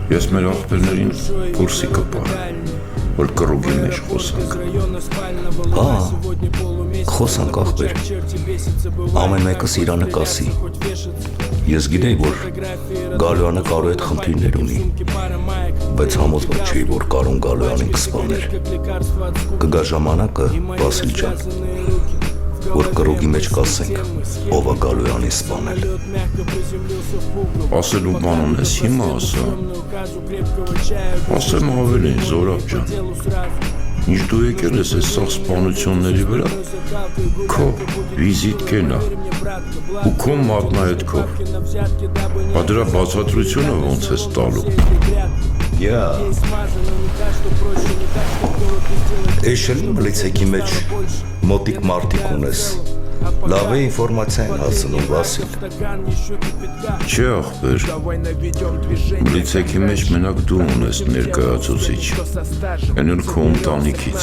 Ես մեր աղբերներին կուրսի կպարեմ, որ կռուգի մեջ խոսանք։ Խոսանք աղբեր, ամեն մեկս իրանը կասի։ Ես գիտեի, որ Գալոյանը Կարոյի հետ խնդիրներ ունի, բայց համոզված չէի, որ Կարոն Գալոյանին կսպաներ։ Կգա ժամանակը, Վասիլ ջան, որ կռուգի մեջ կասենք, ով է Գալոյանին սպանել։ Ասելու բան ունես հիմա ասա։ Ասեմ ավելին, Զորաբ ջան։ Ինչ դու եկել ես այս սաղ սպանությունների վրա, քո վիզիտկեն է, ու քո մատնահետքով, բա դրա բացատրությունը ոնց ես տալու։ Էշելի մլիցեքի մեջ մոտիկ մարդիկ ունես, լավ է ինվորմացիա են հասնում, Վասիլ։ Չէ աղբեր, մլիցեքի մեջ մենակ դու ունես ներկայացուցիչ, են էլ քո ընտանիքից։